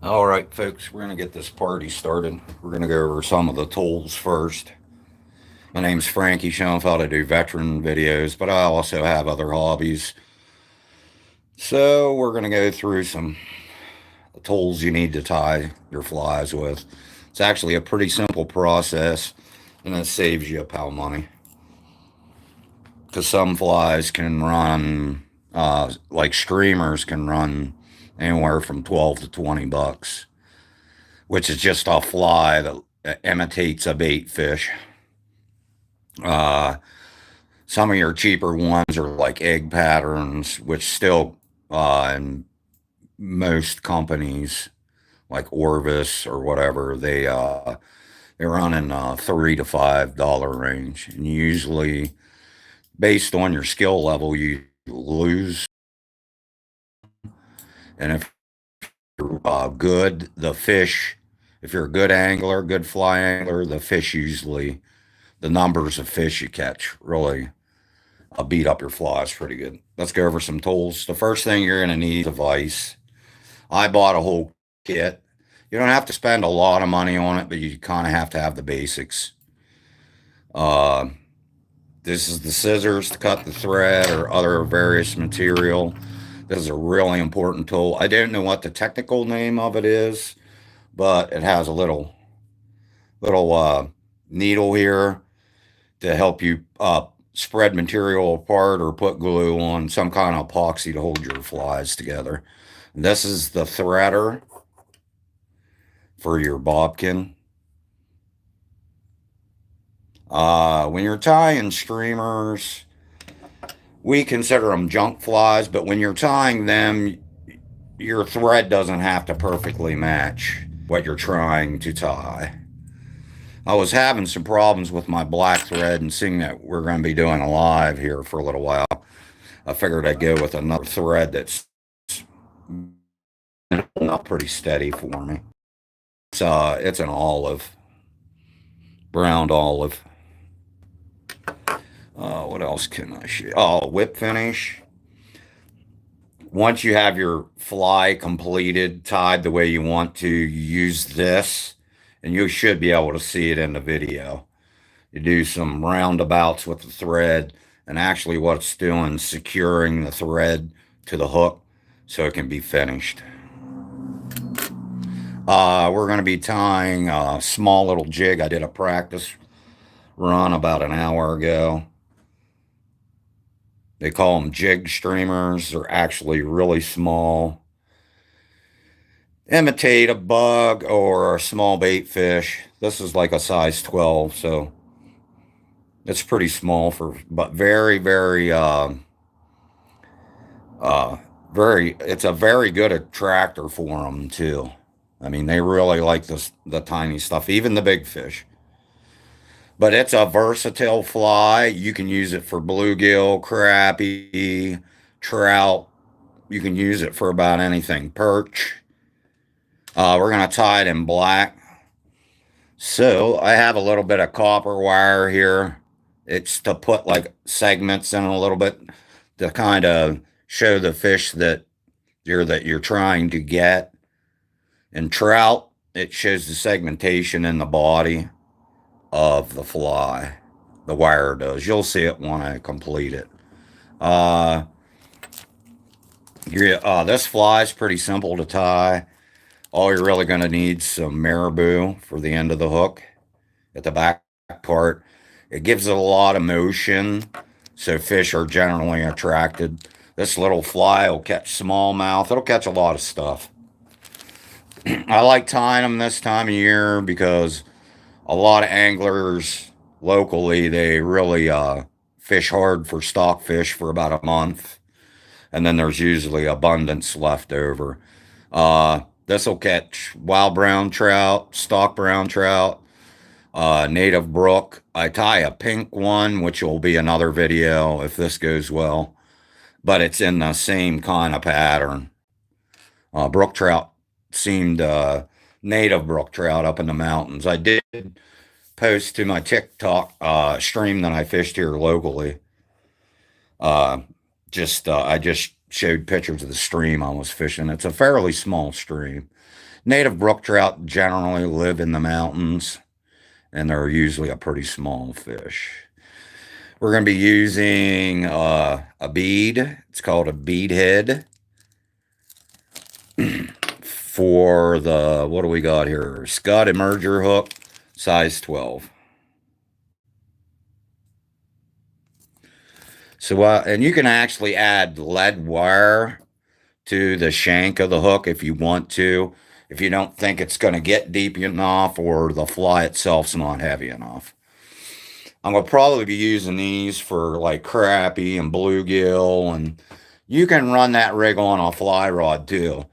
All right, folks, we're going to get this party started. We're going to go over some of the tools first. My name's Frankie Shoenfelt. I do veteran videos, but I also have other hobbies. So we're going to go through some tools you need to tie your flies with. It's actually a pretty simple process, and it saves you a pile of money. Because some flies can run, like streamers can run anywhere from 12 to 20 bucks, which is just a fly that imitates a bait fish. Uh, some of your cheaper ones are like egg patterns, which still, in most companies like Orvis or whatever, they run in $3 to $5 range, and usually based on your skill level, you lose. And if you're good, the fish, if you're a good angler, good fly angler, the fish usually, the numbers of fish you catch really beat up your flies pretty good. Let's go over some tools. The first thing you're going to need is a vise. I bought a whole kit. You don't have to spend a lot of money on it, but you kind of have to have the basics. Uh, this is the scissors to cut the thread or other various material. This is a really important tool. I don't know what the technical name of it is, but it has a little needle here to help you spread material apart or put glue on some kind of epoxy to hold your flies together. And this is the threader for your bobkin. When you're tying streamers, we consider them junk flies, but when you're tying them, your thread doesn't have to perfectly match what you're trying to tie. I was having some problems with my black thread, and seeing that we're going to be doing a live here for a little while, I figured I'd go with another thread that's not pretty steady for me. It's an olive, brown olive. What else can I show? Oh, whip finish. Once you have your fly completed, tied the way you want to, you use this, and you should be able to see it in the video. You do some roundabouts with the thread, and actually what it's doing, securing the thread to the hook so it can be finished. We're going to be tying a small little jig. I did a practice run about an hour ago. They call them jig streamers. They're actually really small. Imitate a bug or a small bait fish. This is like a size 12, so it's pretty small but very, very, it's a very good attractor for them too. I mean, they really like the tiny stuff, even the big fish. But it's a versatile fly. You can use it for bluegill, crappie, trout. You can use it for about anything. Perch. We're going to tie it in black. So I have a little bit of copper wire here. It's to put like segments in a little bit to kind of show the fish that you're trying to get. In trout, it shows the segmentation in the body of the fly. The wire does. You'll see it when I complete it. This fly is pretty simple to tie. All you're really going to need is some marabou for the end of the hook at the back part. It gives it a lot of motion, so fish are generally attracted. This little fly will catch smallmouth. It'll catch a lot of stuff. I like tying them this time of year because a lot of anglers locally, they really fish hard for stockfish for about a month, and then there's usually abundance left over. This will catch wild brown trout, stock brown trout, native brook. I tie a pink one, which will be another video if this goes well, but it's in the same kind of pattern. Brook trout seemed native brook trout up in the mountains. I did post to my TikTok stream that I fished here locally. I just showed pictures of the stream I was fishing. It's a fairly small stream. Native brook trout generally live in the mountains, and they're usually a pretty small fish. We're going to be using a bead. It's called a bead head. For the, what do we got here? Scott Emerger hook, size 12. So, and you can actually add lead wire to the shank of the hook if you want to, if you don't think it's going to get deep enough or the fly itself's not heavy enough. I'm going to probably be using these for like crappie and bluegill, and you can run that rig on a fly rod too.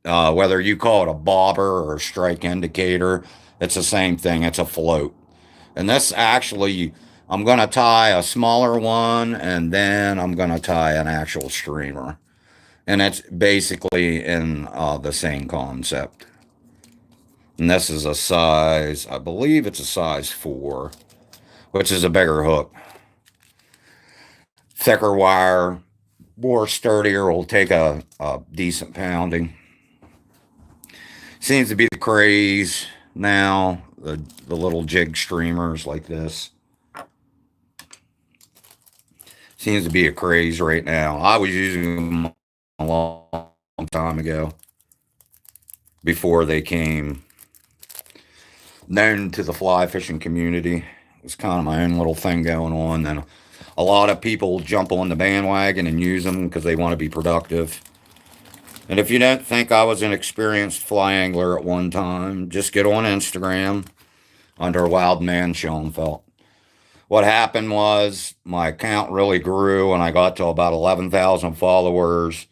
Whether you call it a bobber or a strike indicator, it's the same thing. It's a float. And this actually, I'm going to tie a smaller one, and then I'm going to tie an actual streamer. And it's basically in the same concept. And this is a size, I believe it's a size 4, which is a bigger hook. Thicker wire, more sturdier, will take a decent pounding. Seems to be the craze now, the little jig streamers like this. Seems to be a craze right now. I was using them a long time ago, before they came known to the fly fishing community. It was kind of my own little thing going on. Then a lot of people jump on the bandwagon and use them because they want to be productive. And if you don't think I was an experienced fly angler at one time, just get on Instagram under Wildman Shoenfelt. What happened was my account really grew, and I got to about 11,000 followers,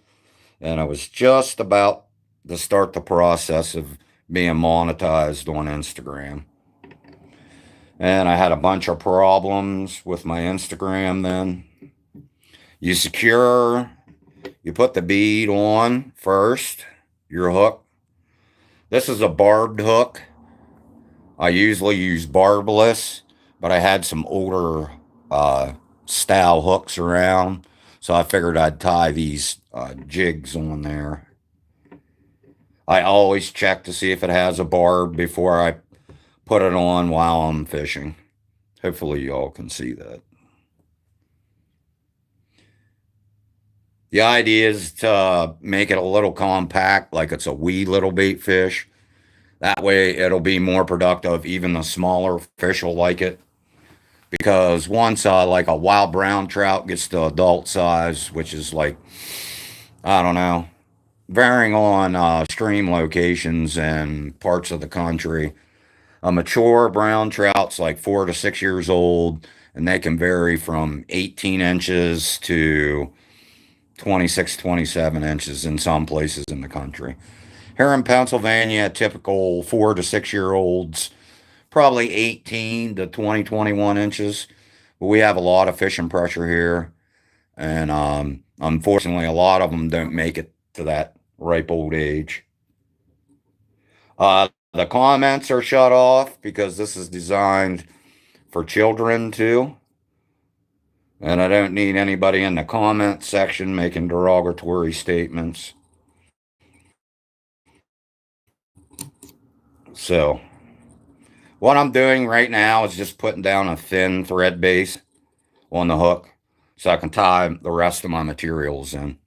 and I was just about to start the process of being monetized on Instagram. And I had a bunch of problems with my Instagram then. You put the bead on first, your hook. This is a barbed hook. I usually use barbless, but I had some older style hooks around, so I figured I'd tie these jigs on there. I always check to see if it has a barb before I put it on while I'm fishing. Hopefully y'all can see that. The idea is to make it a little compact, like it's a wee little bait fish. That way it'll be more productive. Even the smaller fish will like it. Because once like a wild brown trout gets to adult size, which is like, I don't know, varying on stream locations and parts of the country. A mature brown trout's like 4 to 6 years old, and they can vary from 18 inches to 26, 27 inches in some places in the country. Here in Pennsylvania, typical 4 to 6 year olds, probably 18 to 20, 21 inches. But we have a lot of fishing pressure here. And unfortunately, a lot of them don't make it to that ripe old age. The comments are shut off because this is designed for children too. And I don't need anybody in the comment section making derogatory statements. So, what I'm doing right now is just putting down a thin thread base on the hook so I can tie the rest of my materials in.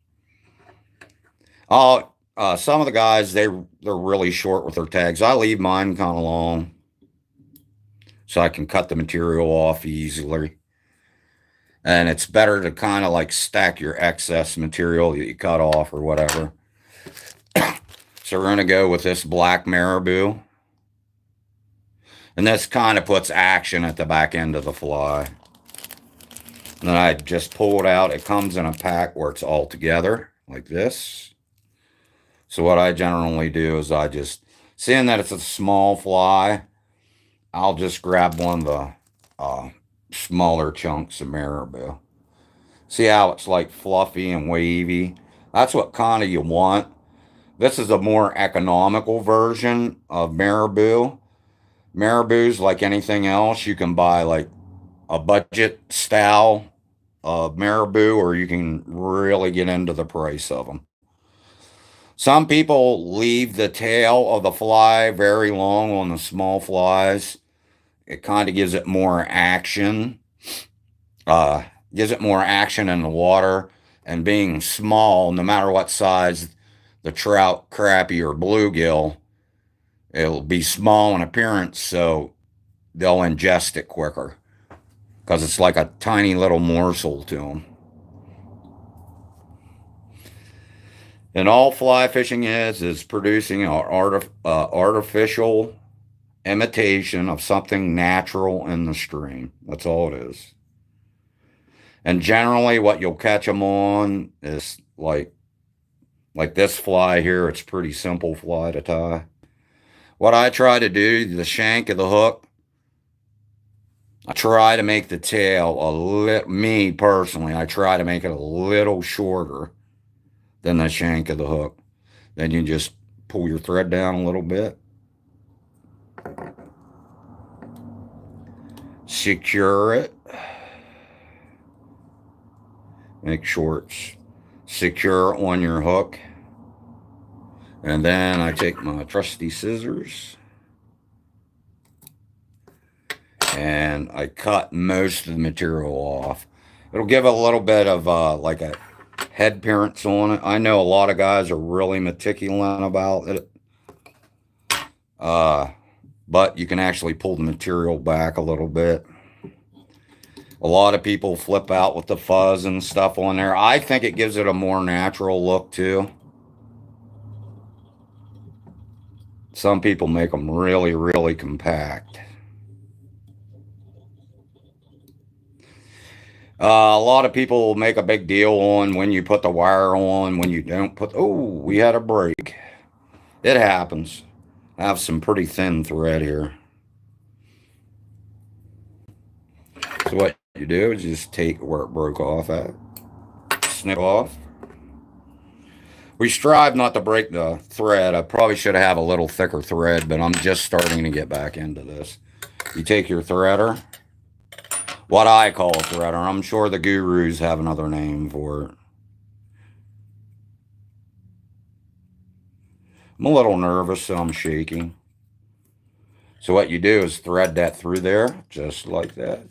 Some of the guys, they're really short with their tags. I leave mine kind of long so I can cut the material off easily. And it's better to kind of like stack your excess material that you cut off or whatever. So we're going to go with this black marabou. And this kind of puts action at the back end of the fly. And then I just pull it out. It comes in a pack where it's all together like this. So what I generally do is I just, seeing that it's a small fly, I'll just grab one of the smaller chunks of marabou. See how it's like fluffy and wavy? That's what kind of you want. This is a more economical version of marabou. Marabou's like anything else. You can buy like a budget style of marabou, or you can really get into the price of them. Some people leave the tail of the fly very long on the small flies. It kind of gives it more action. Gives it more action in the water. And being small, no matter what size the trout, crappie, or bluegill, it'll be small in appearance, so they'll ingest it quicker because it's like a tiny little morsel to them. And all fly fishing is producing an artificial imitation of something natural in the stream. That's all it is. And generally, what you'll catch them on is like this fly here. It's a pretty simple fly to tie. What I try to do, the shank of the hook, I try to make the tail me personally, I try to make it a little shorter than the shank of the hook. Then you just pull your thread down a little bit. Secure it. Make sure it's secure on your hook. And then I take my trusty scissors and I cut most of the material off. It'll give a little bit of like a head appearance on it. I know a lot of guys are really meticulous about it. But you can actually pull the material back a little bit. A lot of people flip out with the fuzz and stuff on there. I think it gives it a more natural look too. Some people make them really, really compact. A lot of people make a big deal on when you put the wire on, when you don't put, oh, we had a break. It happens. I have some pretty thin thread here. So what you do is just take where it broke off at, snip off. We strive not to break the thread. I probably should have a little thicker thread, but I'm just starting to get back into this. You take your threader, what I call a threader. I'm sure the gurus have another name for it. I'm a little nervous, so I'm shaking. So what you do is thread that through there, just like that.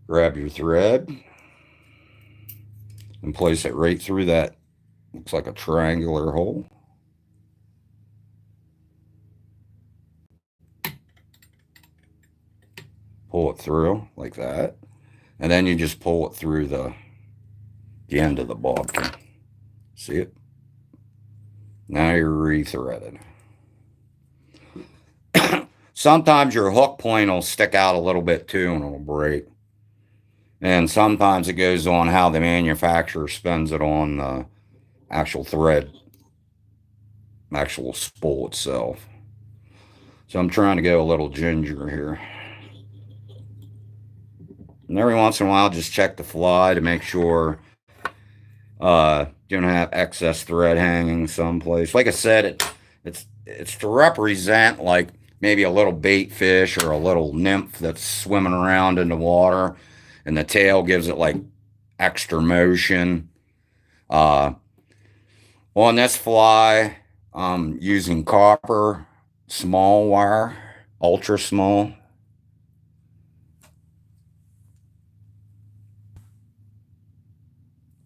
Grab your thread and place it right through that. Looks like a triangular hole. Pull it through like that. And then you just pull it through the end of the bobbin. See it? Now you're rethreaded. Sometimes your hook point will stick out a little bit too and it'll break. And sometimes it goes on how the manufacturer spends it on the actual thread, actual spool itself. So I'm trying to go a little ginger here. And every once in a while, just check the fly to make sure you don't have excess thread hanging someplace. Like I said, it's to represent like maybe a little bait fish or a little nymph that's swimming around in the water, and the tail gives it like extra motion. Uh, on this fly, I'm using copper small wire, ultra small.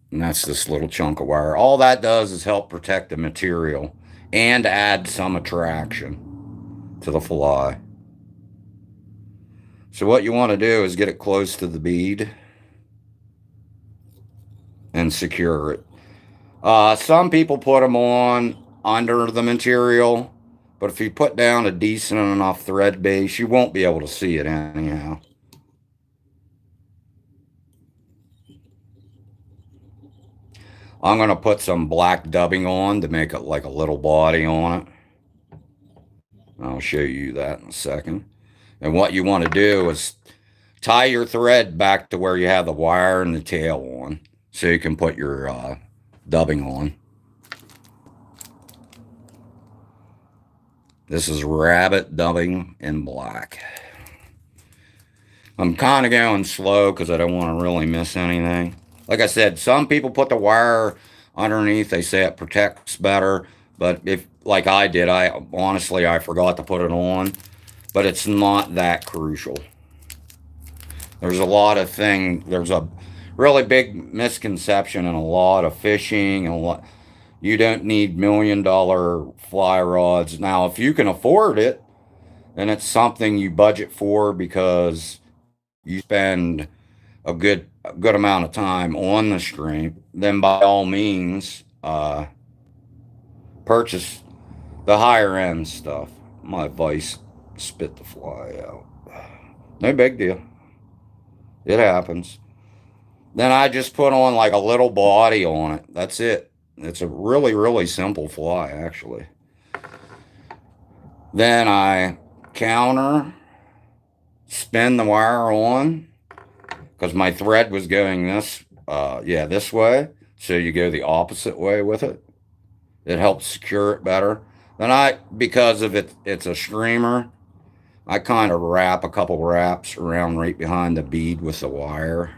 And that's this little chunk of wire. All that does is help protect the material and add some attraction to the fly. So what you want to do is get it close to the bead and secure it. Some people put them on under the material, but if you put down a decent enough thread base, you won't be able to see it anyhow. I'm going to put some black dubbing on to make it like a little body on it. I'll show you that in a second. And what you want to do is tie your thread back to where you have the wire and the tail on, so you can put your dubbing on. This is rabbit dubbing in black. I'm kind of going slow because I don't want to really miss anything. Like I said, some people put the wire underneath. They say it protects better. But if, like I did, honestly, I forgot to put it on. But it's not that crucial. There's a lot of things. There's a really big misconception in a lot of fishing. And you don't need $1 million fly rods. Now, if you can afford it, and it's something you budget for because you spend a good amount of time on the stream, then by all means, purchase the higher end stuff. My advice: spit the fly out. No big deal. It happens. Then I just put on like a little body on it. That's it. It's a really, really simple fly, actually. Then I counter, spin the wire on, because my thread was going this way. So you go the opposite way with it. It helps secure it better. Then because of it's a streamer, I kind of wrap a couple wraps around right behind the bead with the wire.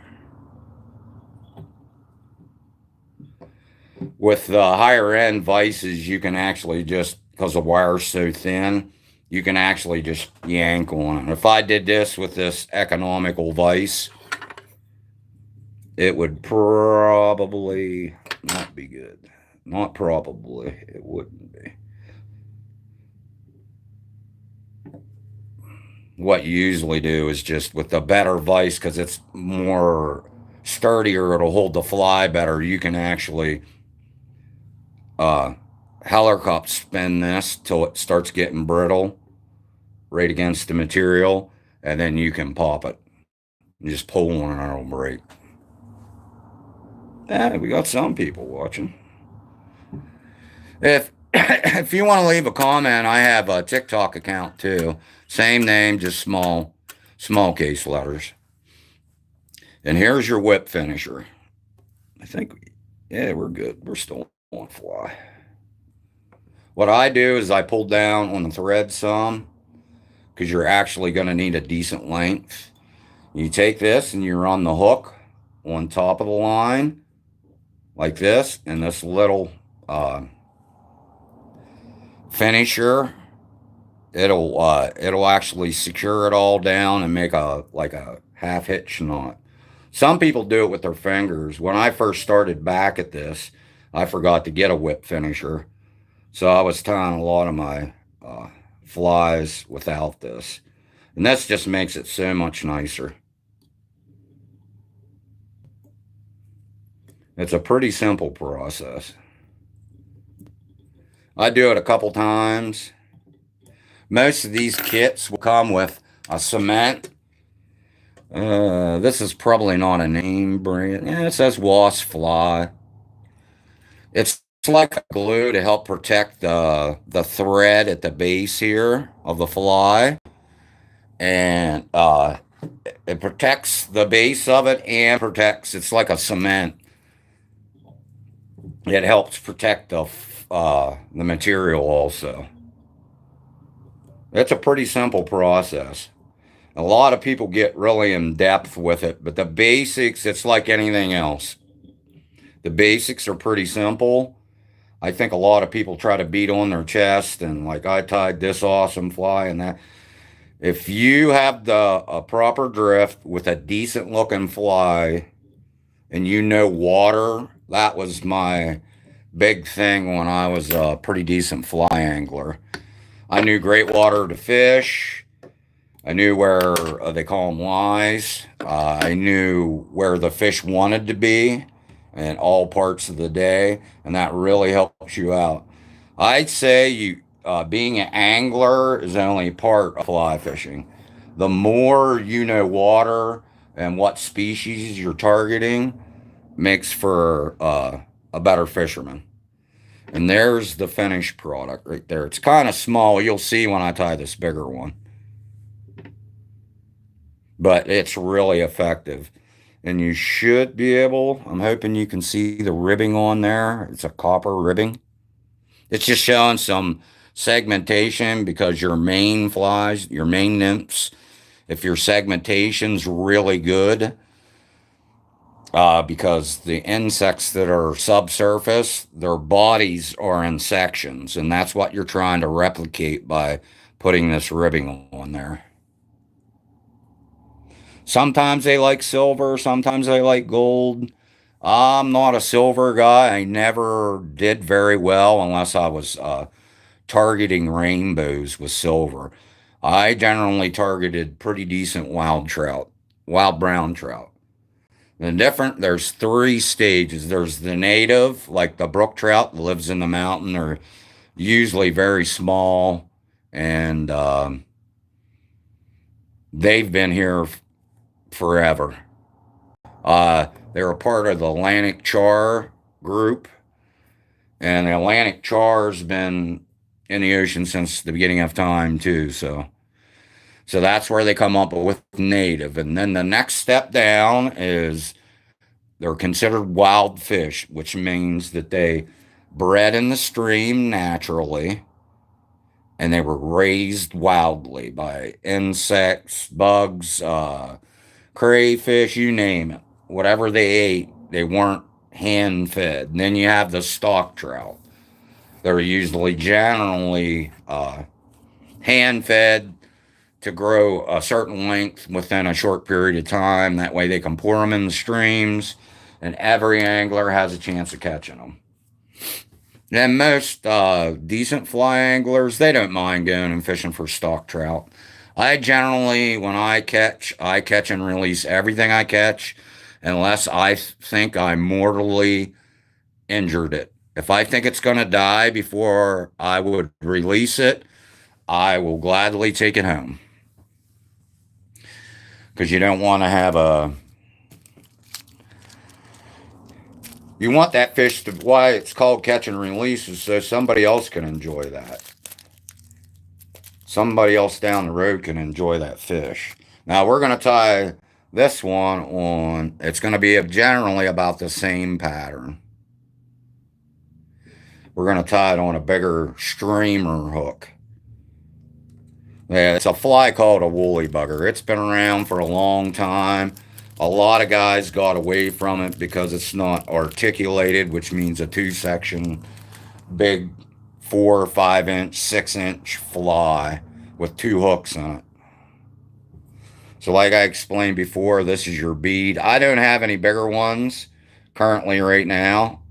With the higher end vices, you can actually just, because the wire's so thin, you can actually just yank on it. If I did this with this economical vise, it would probably not be good. Not probably, it wouldn't be. What you usually do is just with the better vise, because it's more sturdier, it'll hold the fly better. You can actually helicopter spin this till it starts getting brittle right against the material, and then you can pop it. You just pull on it and it'll break. Yeah, we got some people watching. If you want to leave a comment, I have a TikTok account too. Same name, just small case letters. And here's your whip finisher. I think, yeah, we're good. We're still on fly. What I do is I pull down on the thread some, because you're actually going to need a decent length. You take this and you run the hook on top of the line like this, and this little finisher, it'll actually secure it all down and make a half hitch knot. Some people do it with their fingers. When I first started back at this, I forgot to get a whip finisher, so I was tying a lot of my flies without this, and this just makes it so much nicer. It's a pretty simple process. I do it a couple times. Most of these kits will come with a cement. This is probably not a name brand. Yeah, it says Wasp Fly. It's like a glue to help protect the thread at the base here of the fly. And It protects the base of it and protects, it's like a cement. It helps protect the material also. It's a pretty simple process. A lot of people get really in depth with it, but the basics, it's like anything else. The basics are pretty simple. I think a lot of people try to beat on their chest and like I tied this awesome fly and that. If you have the a proper drift with a decent looking fly and you know water, that was my big thing when I was a pretty decent fly angler. I knew great water to fish. I knew where they call them lies. I knew where the fish wanted to be in all parts of the day, and that really helps you out. I'd say being an angler is only part of fly fishing. The more you know water and what species you're targeting makes for a better fisherman. And there's the finished product right there. It's kind of small. You'll see when I tie this bigger one. But it's really effective. And you should be able, I'm hoping you can see the ribbing on there. It's a copper ribbing. It's just showing some segmentation because your main flies, your main nymphs, if your segmentation's really good, because the insects that are subsurface, their bodies are in sections, and that's what you're trying to replicate by putting this ribbing on there. Sometimes they like silver, sometimes they like gold. I'm not a silver guy. I never did very well unless I was targeting rainbows with silver. I generally targeted pretty decent wild trout, wild brown trout. There's three stages. There's the native, like the brook trout that lives in the mountain. They're usually very small, and they've been here forever. They're a part of the Atlantic char group, and the Atlantic char's been in the ocean since the beginning of time too. So that's where they come up with native, and then the next step down is they're considered wild fish, which means that they bred in the stream naturally, and they were raised wildly by insects, bugs, crayfish, you name it. Whatever they ate, they weren't hand fed. And then you have the stock trout. They're usually generally hand fed to grow a certain length within a short period of time. That way they can pour them in the streams, and every angler has a chance of catching them. And most decent fly anglers, they don't mind going and fishing for stock trout. I generally, when I catch and release everything I catch, unless I think I mortally injured it. If I think it's going to die before I would release it, I will gladly take it home. Because you don't want to have you want that fish to, why it's called catch and release is so somebody else can enjoy that. Somebody else down the road can enjoy that fish. Now we're going to tie this one on, it's going to be generally about the same pattern. We're going to tie it on a bigger streamer hook. Yeah, it's a fly called a woolly bugger. It's been around for a long time. A lot of guys got away from it because it's not articulated, which means a two-section, big 4 or 5 inch, 6-inch fly with 2 hooks on it. So like I explained before, this is your bead. I don't have any bigger ones currently right now,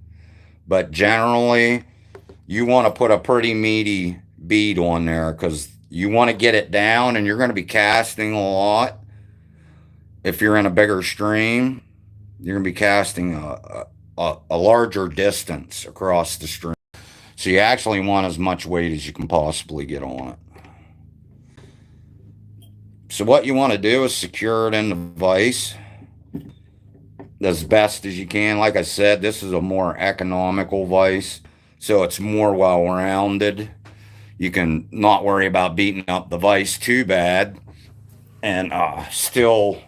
but generally you want to put a pretty meaty bead on there because you want to get it down, and you're going to be casting a lot. If you're in a bigger stream, you're going to be casting a larger distance across the stream. So you actually want as much weight as you can possibly get on it. So what you want to do is secure it in the vise as best as you can. Like I said, this is a more economical vise, so it's more well-rounded. You can not worry about beating up the vise too bad. and still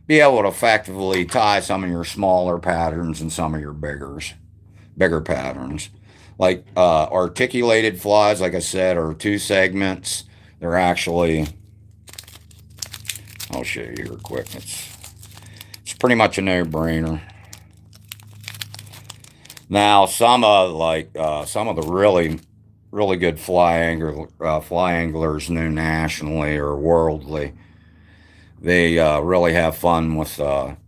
be able to effectively tie some of your smaller patterns and some of your bigger patterns. Like articulated flies, like I said, are 2 segments. They're actually, I'll show you here quick. It's pretty much a no-brainer. Now, some of the really good fly anglers, known nationally or worldly, they really have fun with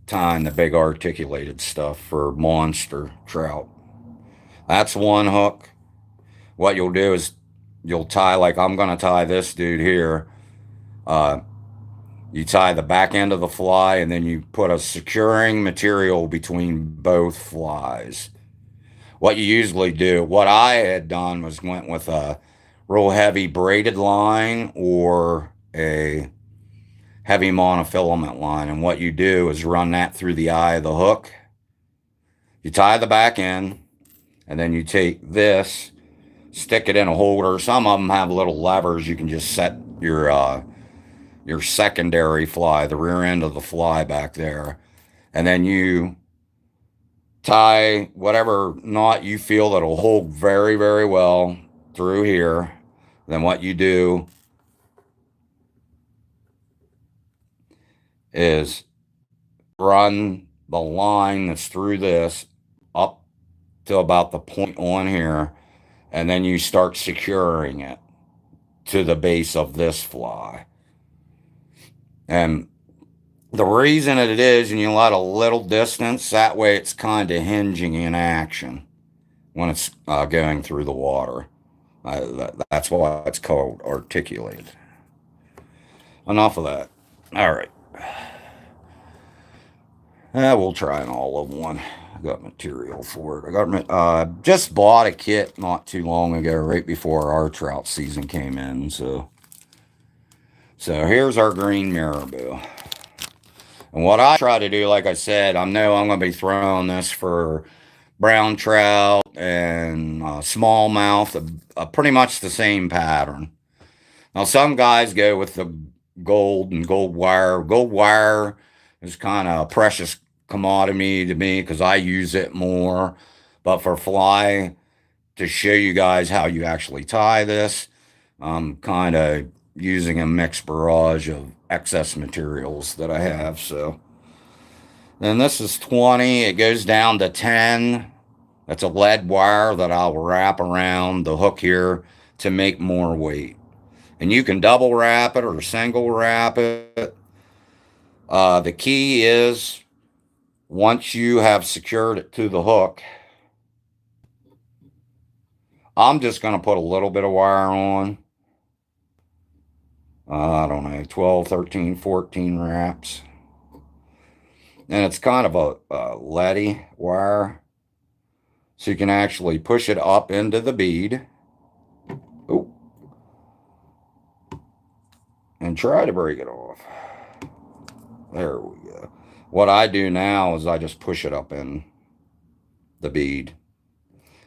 tying the big articulated stuff for monster trout. That's one hook. What you'll do is you'll tie, like I'm going to tie this dude here. Uh, you tie the back end of the fly and then you put a securing material between both flies. What you usually do, what I had done was went with a real heavy braided line or a heavy monofilament line. And what you do is run that through the eye of the hook. You tie the back end, and then you take this, stick it in a holder. Some of them have little levers. You can just set your secondary fly, the rear end of the fly back there. And then you tie whatever knot you feel that'll hold very, very well through here. Then what you do is run the line that's through this up to about the point on here, and then you start securing it to the base of this fly. And the reason it is, and you let a little distance, that way it's kind of hinging in action when it's going through the water. That's why it's called articulated. Enough of that. All right. We'll try an olive one. I got material for it. I got just bought a kit not too long ago, right before our trout season came in. So here's our green marabou. And what I try to do, like I said, I know I'm going to be throwing this for brown trout and smallmouth, pretty much the same pattern. Now, some guys go with the gold and gold wire. Gold wire is kind of a precious commodity to me because I use it more. But for fly, to show you guys how you actually tie this, I'm kind of using a mixed barrage of excess materials that I have. So then this is 20. It goes down to 10. That's a lead wire that I'll wrap around the hook here to make more weight. And you can double wrap it or single wrap it. The key is once you have secured it to the hook, I'm just going to put a little bit of wire on. I don't know, 12, 13, 14 wraps. And it's kind of a leady wire. So you can actually push it up into the bead. Ooh. And try to break it off. There we go. What I do now is I just push it up in the bead.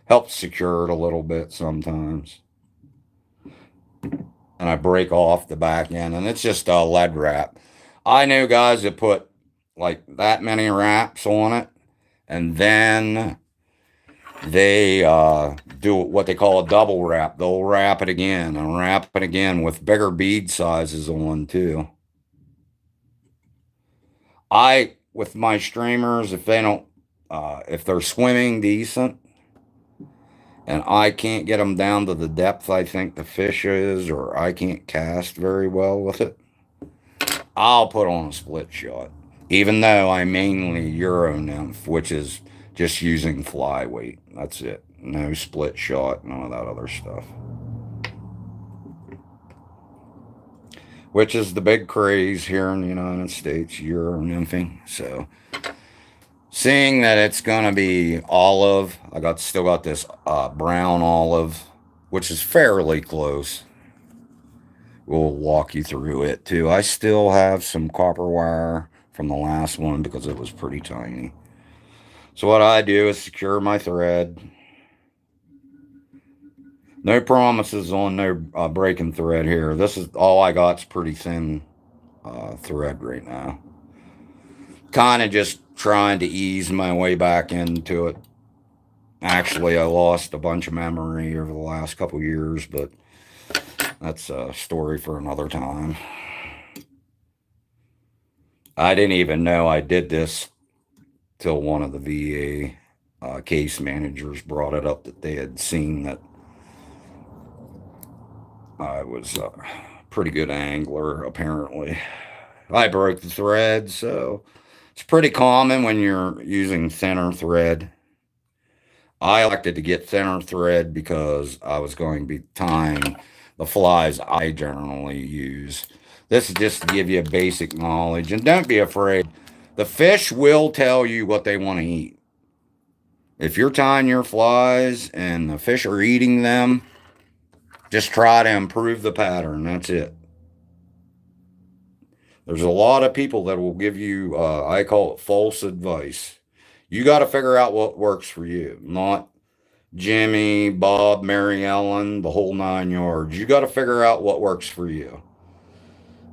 Helps secure it a little bit sometimes. And I break off the back end, and it's just a lead wrap. I know guys that put like that many wraps on it, and then they do what they call a double wrap. They'll wrap it again and wrap it again with bigger bead sizes on too. With my streamers, if they're swimming decent, and I can't get them down to the depth I think the fish is, or I can't cast very well with it, I'll put on a split shot. Even though I mainly Euro nymph, which is just using fly weight. That's it. No split shot, none of that other stuff. Which is the big craze here in the United States, Euro nymphing. So, seeing that it's gonna be olive, still got this brown olive, which is fairly close. We'll walk you through it too. I still have some copper wire from the last one because it was pretty tiny. So what I do is secure my thread. No promises on no breaking thread here. This is all I got's pretty thin thread right now. Kind of just trying to ease my way back into it. Actually, I lost a bunch of memory over the last couple years, but that's a story for another time. I didn't even know I did this till one of the VA case managers brought it up that they had seen that I was a pretty good angler, apparently. I broke the thread, so it's pretty common when you're using thinner thread. I elected to get thinner thread because I was going to be tying the flies I generally use. This is just to give you a basic knowledge, and don't be afraid. The fish will tell you what they want to eat. If you're tying your flies and the fish are eating them, just try to improve the pattern. That's it. There's a lot of people that will give you, I call it false advice. You got to figure out what works for you, not Jimmy, Bob, Mary Ellen, the whole 9 yards. You got to figure out what works for you.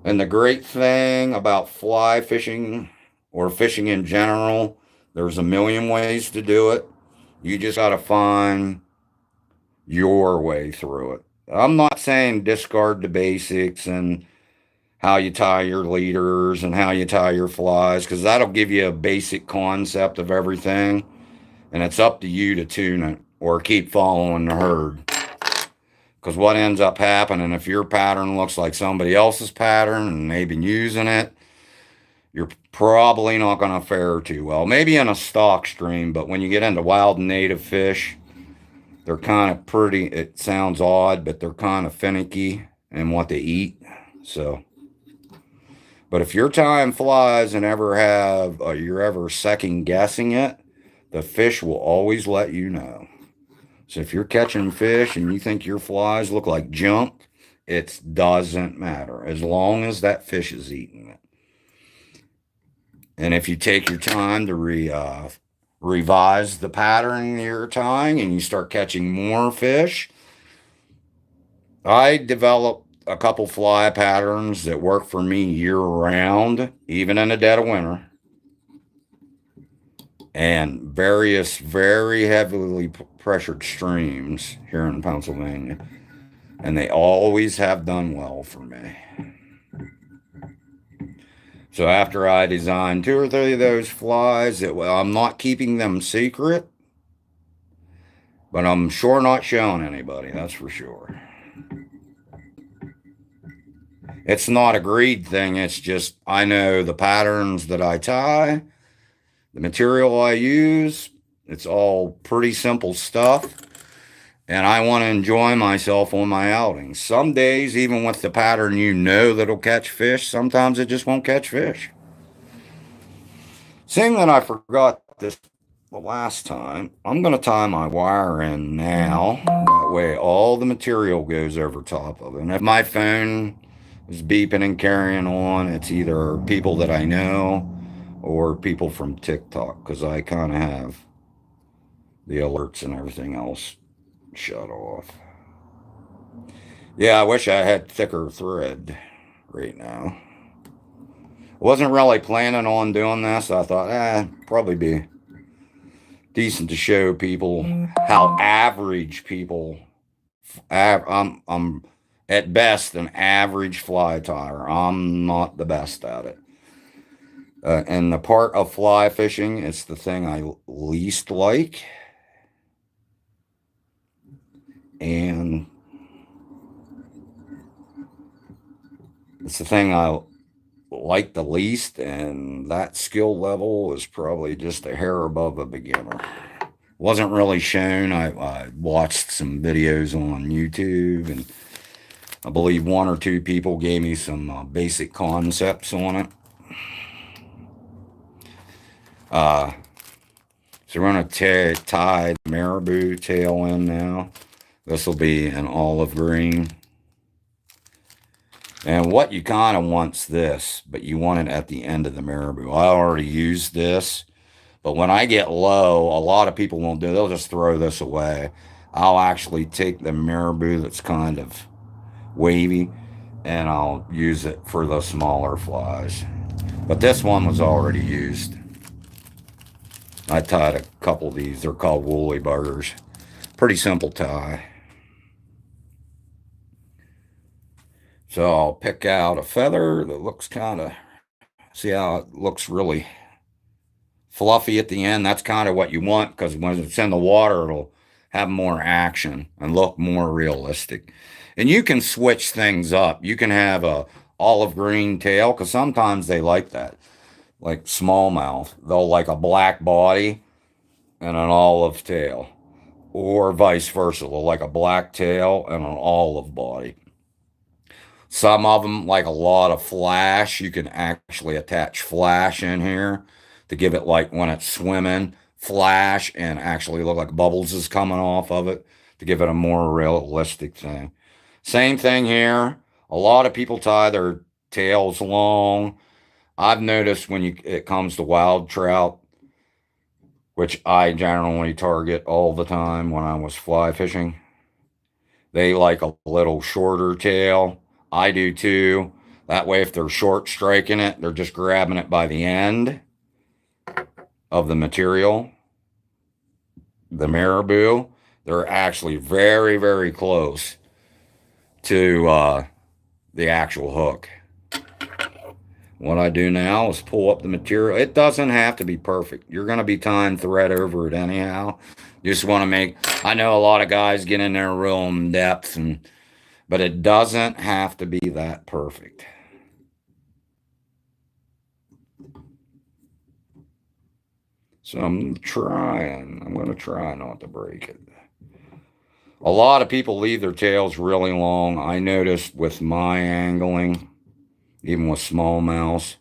And the great thing about fly fishing or fishing in general, there's a million ways to do it. You just got to find your way through it. I'm not saying discard the basics and how you tie your leaders and how you tie your flies, because that'll give you a basic concept of everything. And it's up to you to tune it or keep following the herd. Because what ends up happening, if your pattern looks like somebody else's pattern and they've been using it, you're probably not going to fare too well. Maybe in a stock stream, but when you get into wild native fish, they're kind of pretty, it sounds odd, but they're kind of finicky in what they eat. So, but if you're tying flies and you're ever second guessing it, the fish will always let you know. So if you're catching fish and you think your flies look like junk, it doesn't matter as long as that fish is eating it. And if you take your time to revise the pattern you're tying and you start catching more fish, I developed a couple fly patterns that work for me year round, even in the dead of winter. And various very heavily pressured streams here in Pennsylvania. And they always have done well for me. So after I designed 2 or 3 of those flies, I'm not keeping them secret, but I'm sure not showing anybody, that's for sure. It's not a greed thing, it's just I know the patterns that I tie, the material I use, it's all pretty simple stuff. And I want to enjoy myself on my outings. Some days, even with the pattern you know that'll catch fish, sometimes it just won't catch fish. Seeing that I forgot this the last time, I'm going to tie my wire in now. That way all the material goes over top of it. And if my phone is beeping and carrying on, it's either people that I know or people from TikTok, because I kind of have the alerts and everything else shut off. Yeah, I wish I had thicker thread right now. I wasn't really planning on doing this. I thought, probably be decent to show people how average people. I'm at best an average fly tyer. I'm not the best at it. And the part of fly fishing, it's the thing I least like. And it's the thing I like the least, and that skill level is probably just a hair above a beginner. Wasn't really shown. I watched some videos on YouTube, and I believe 1 or 2 people gave me some basic concepts on it. So we're going to tie the marabou tail in now. This will be an olive green. And what you kind of want's this, but you want it at the end of the marabou. I already used this, but when I get low, a lot of people won't do it. They'll just throw this away. I'll actually take the marabou that's kind of wavy, and I'll use it for the smaller flies. But this one was already used. I tied a couple of these. They're called woolly buggers. Pretty simple tie. So I'll pick out a feather that looks kind of, see how it looks really fluffy at the end. That's kind of what you want, because when it's in the water, it'll have more action and look more realistic. And you can switch things up. You can have a olive green tail, because sometimes they like that, like smallmouth. They'll like a black body and an olive tail, or vice versa. They'll like a black tail and an olive body. Some of them like a lot of flash. You can actually attach flash in here to give it, like when it's swimming, flash and actually look like bubbles is coming off of it to give it a more realistic thing. Same thing here. A lot of people tie their tails long. I've noticed when it comes to wild trout, which I generally target all the time when I was fly fishing, they like a little shorter tail. I do too. That way, if they're short striking it, they're just grabbing it by the end of the material. The marabou, they're actually very, very close to the actual hook. What I do now is pull up the material. It doesn't have to be perfect. You're going to be tying thread over it anyhow. You just want to make, I know a lot of guys get in there real in depth, but it doesn't have to be that perfect. So I'm going to try not to break it. A lot of people leave their tails really long. I noticed with my angling, even with smallmouths,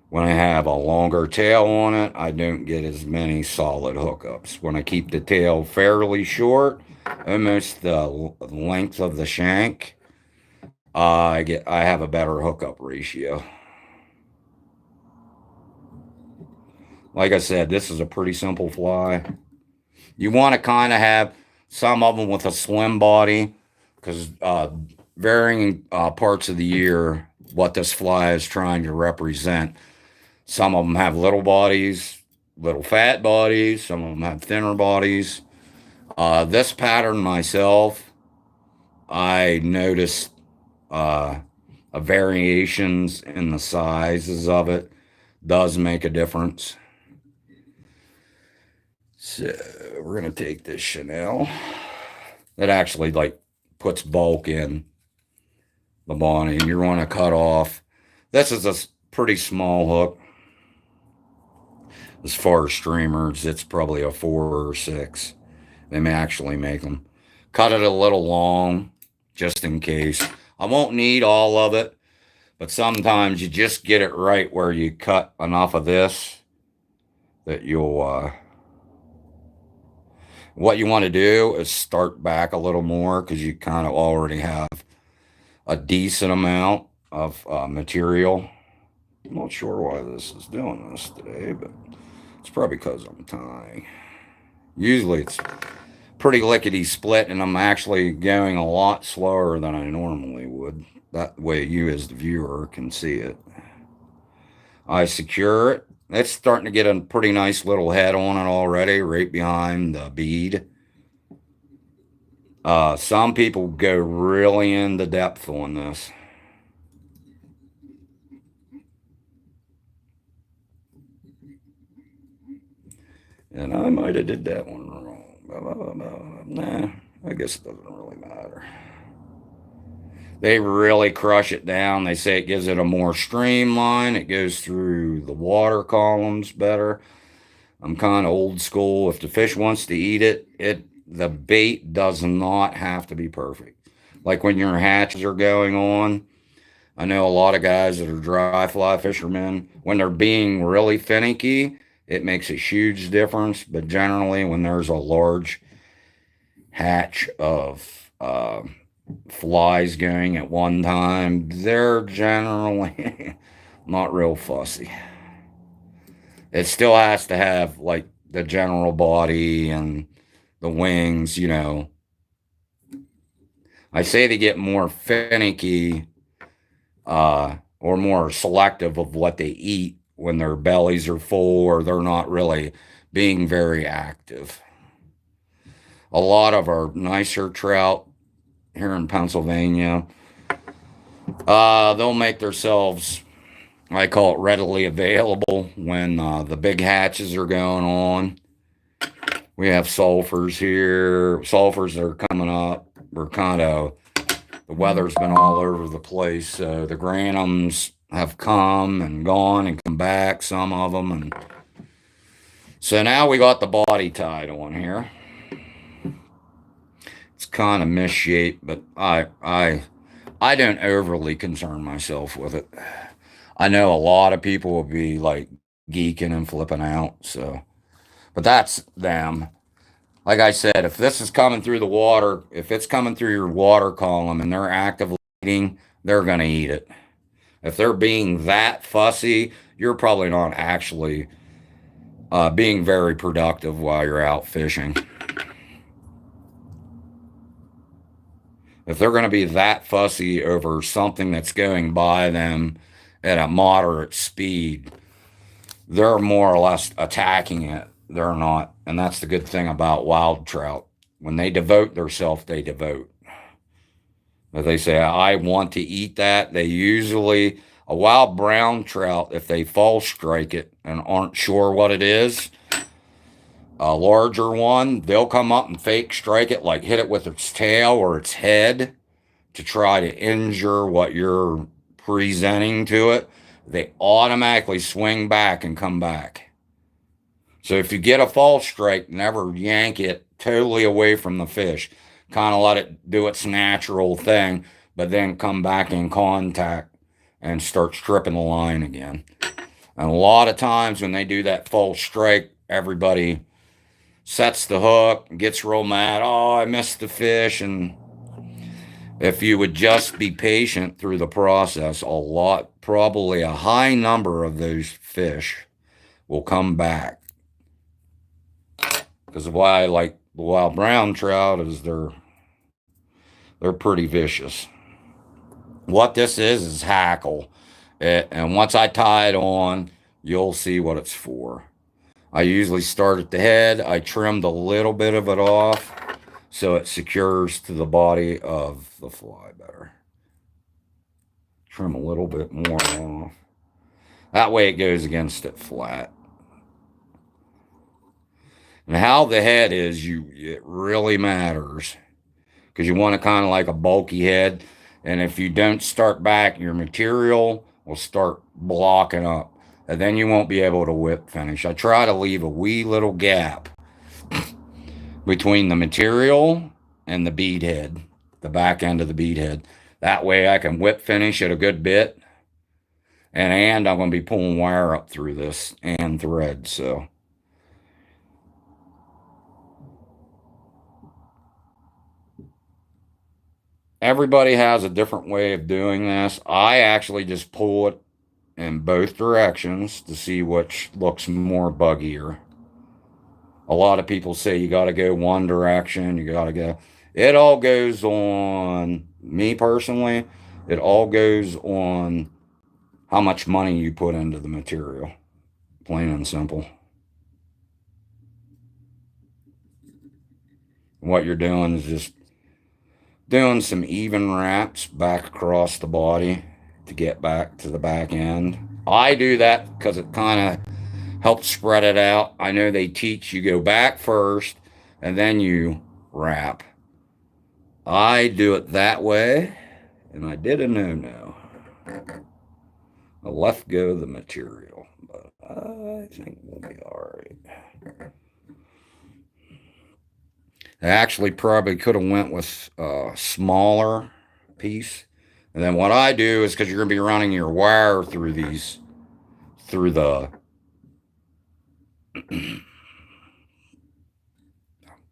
when I have a longer tail on it, I don't get as many solid hookups. When I keep the tail fairly short, almost the length of the shank, I have a better hookup ratio. Like I said, this is a pretty simple fly. You want to kind of have some of them with a slim body, because varying parts of the year, what this fly is trying to represent. Some of them have little bodies, little fat bodies. Some of them have thinner bodies. This pattern myself, I noticed variations in the sizes of it does make a difference. So we're going to take this Chanel. It actually like puts bulk in the body. And you're going to cut off. This is a pretty small hook. As far as streamers, it's probably a 4 or 6. They may actually make them. Cut it a little long, just in case. I won't need all of it, but sometimes you just get it right where you cut enough of this that you'll... what you want to do is start back a little more, because you kind of already have a decent amount of material. I'm not sure why this is doing this today, but it's probably because I'm tying. Usually it's pretty lickety split, and I'm actually going a lot slower than I normally would. That way you as the viewer can see it. I secure it. It's starting to get a pretty nice little head on it already, right behind the bead. Some people go really into depth on this. And I might have did that one wrong. Nah, I guess it doesn't really matter. They really crush it down. They say it gives it a more streamline. It goes through the water columns better. I'm kind of old school. If the fish wants to eat it, the bait does not have to be perfect. Like when your hatches are going on, I know a lot of guys that are dry fly fishermen, when they're being really finicky, it makes a huge difference. But generally, when there's a large hatch of flies going at one time, they're generally not real fussy. It still has to have like the general body and the wings, I say they get more finicky or more selective of what they eat when their bellies are full or they're not really being very active. A lot of our nicer trout here in Pennsylvania, they'll make themselves, I call it, readily available when the big hatches are going on. We have sulfurs here. Sulfurs that are coming up. We're kind of, the weather's been all over the place. So the granums have come and gone and come back, some of them. And so now we got the body tied on here. It's kind of misshaped, but I don't overly concern myself with it. I know a lot of people will be like geeking and flipping out. So, but that's them. Like I said, if this is coming through the water, if it's coming through your water column and they're actively eating, they're going to eat it. If they're being that fussy, you're probably not actually being very productive while you're out fishing. If they're going to be that fussy over something that's going by them at a moderate speed, they're more or less attacking it. They're not. And that's the good thing about wild trout. When they devote themselves, they devote. If they say, I want to eat that, they usually, a wild brown trout, if they fall strike it and aren't sure what it is, a larger one, they'll come up and fake strike it, like hit it with its tail or its head to try to injure what you're presenting to it. They automatically swing back and come back. So if you get a false strike, never yank it totally away from the fish. Kind of let it do its natural thing, but then come back in contact and start stripping the line again. And a lot of times when they do that false strike, everybody sets the hook, gets real mad. Oh, I missed the fish. And if you would just be patient through the process, probably a high number of those fish will come back. Because why I like the wild brown trout is they're pretty vicious. What this is hackle. And once I tie it on, you'll see what it's for. I usually start at the head. I trimmed a little bit of it off so it secures to the body of the fly better. Trim a little bit more off. That way it goes against it flat. And how the head is, it really matters. Because you want it kind of like a bulky head. And if you don't start back, your material will start blocking up. And then you won't be able to whip finish. I try to leave a wee little gap between the material and the bead head, the back end of the bead head. That way I can whip finish it a good bit. And I'm going to be pulling wire up through this and thread. So everybody has a different way of doing this. I actually just pull it in both directions to see which looks more buggier. A lot of people say you got to go one direction, you got to go. It all goes on, me personally, it all goes on how much money you put into the material. Plain and simple. What you're doing is just doing some even wraps back across the body to get back to the back end. I do that because it kind of helps spread it out. I know they teach you go back first and then you wrap. I do it that way, and I did a no-no. I let go of the material, but I think we'll be all right. I actually probably could have went with a smaller piece. And then what I do is, because you're going to be running your wire through these, through the, I'm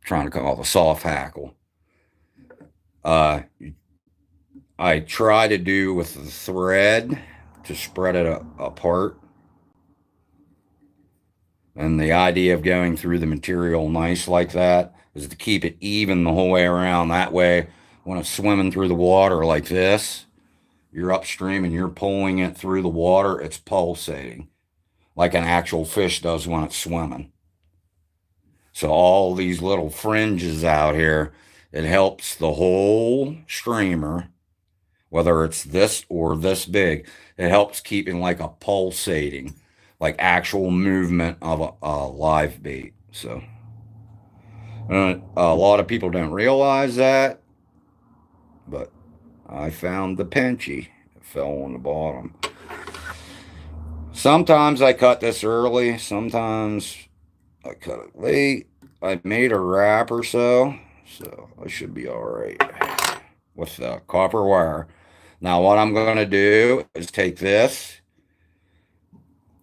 trying to call it the soft hackle. I try to do with the thread to spread it apart. And the idea of going through the material nice like that is to keep it even the whole way around. That way, when it's swimming through the water like this, you're upstream and you're pulling it through the water, it's pulsating like an actual fish does when it's swimming. So all these little fringes out here, it helps the whole streamer, whether it's this or this big, it helps keeping like a pulsating, like actual movement of a live bait. So a lot of people don't realize that, but I found the pinchy. It fell on the bottom. Sometimes I cut this early, sometimes I cut it late. I made a wrap or so I should be all right with the copper wire. Now what I'm going to do is take this,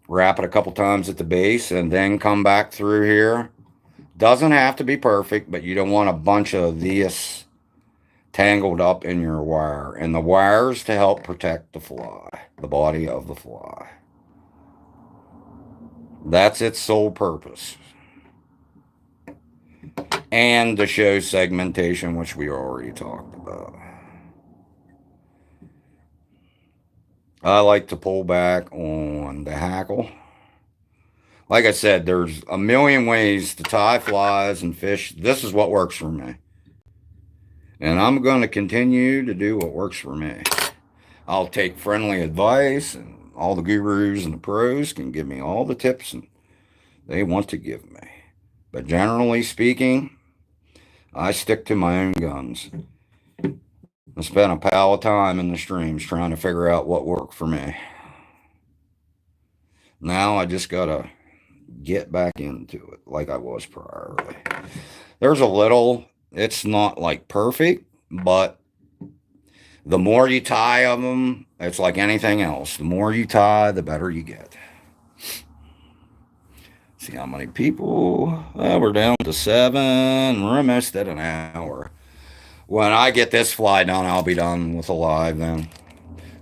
wrap it a couple times at the base, and then come back through here. Doesn't have to be perfect, but you don't want a bunch of this tangled up in your wire. And the wire's to help protect the fly, the body of the fly. That's its sole purpose. And to show segmentation, which we already talked about. I like to pull back on the hackle. Like I said, there's a million ways to tie flies and fish. This is what works for me. And I'm going to continue to do what works for me. I'll take friendly advice, and all the gurus and the pros can give me all the tips they want to give me. But generally speaking, I stick to my own guns. I spent a pile of time in the streams trying to figure out what worked for me. Now I just got to get back into it like I was priorly. There's a little, it's not like perfect, but the more you tie of them, it's like anything else. The more you tie, the better you get. See how many people? Well, we're down to 7. We're almost at an hour. When I get this fly done, I'll be done with the live then.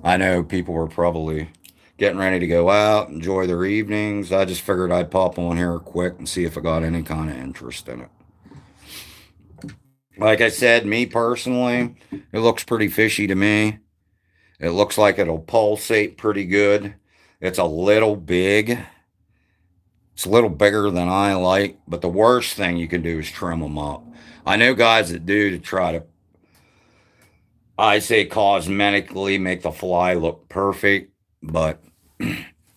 I know people are probably getting ready to go out, enjoy their evenings. I just figured I'd pop on here quick and see if I got any kind of interest in it. Like I said, me personally, it looks pretty fishy to me. It looks like it'll pulsate pretty good. It's a little big. It's a little bigger than I like, but the worst thing you can do is trim them up. I know guys that do to try to, I say cosmetically make the fly look perfect, but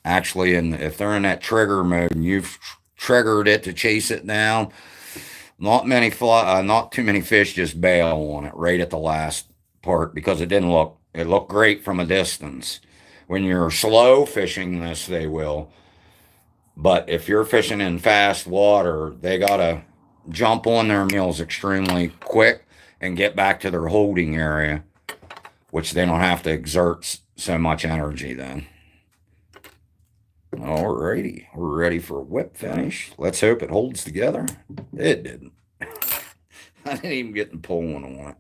actually, if they're in that trigger mode and you've triggered it to chase it down, not too many fish just bail on it right at the last part because it looked great from a distance. When you're slow fishing this, they will. But if you're fishing in fast water, they got to jump on their meals extremely quick and get back to their holding area, which they don't have to exert so much energy then. Alrighty, we're ready for a whip finish. Let's hope it holds together. It didn't. I didn't even get the pulling on it.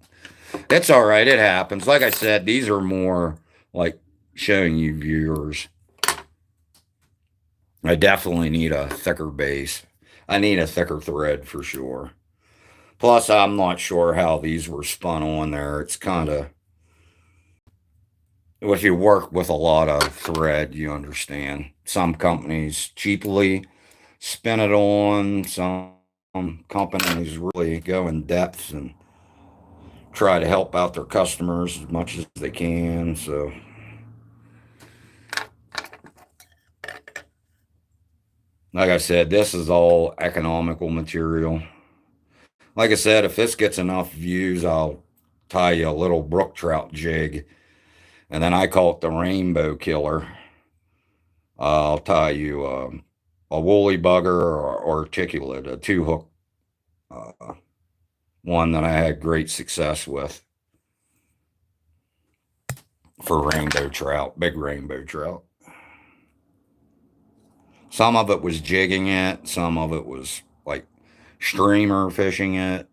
It's all right. It happens. Like I said, these are more like showing you viewers. I definitely need a thicker base. I need a thicker thread for sure. Plus, I'm not sure how these were spun on there. It's kind of, if you work with a lot of thread, you understand. Some companies cheaply spin it on. Some companies really go in depth and try to help out their customers as much as they can. So like I said, this is all economical material. Like I said, if this gets enough views, I'll tie you a little brook trout jig. And then I call it the rainbow killer. I'll tie you a woolly bugger or articulate, a 2-hook one that I had great success with for rainbow trout, big rainbow trout. Some of it was jigging it. Some of it was like streamer fishing it.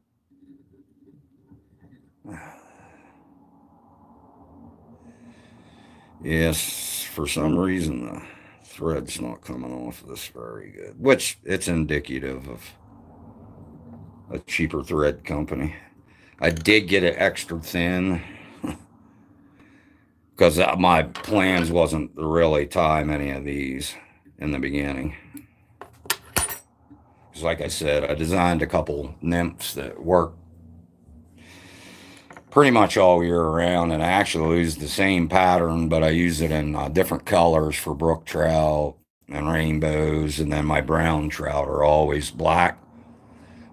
Yes, for some reason the thread's not coming off this very good, which it's indicative of a cheaper thread company. I did get it extra thin because my plans wasn't to really tie many of these in the beginning. Because like I said, I designed a couple nymphs that work pretty much all year round, and I actually use the same pattern, but I use it in different colors for brook trout and rainbows, and then my brown trout are always black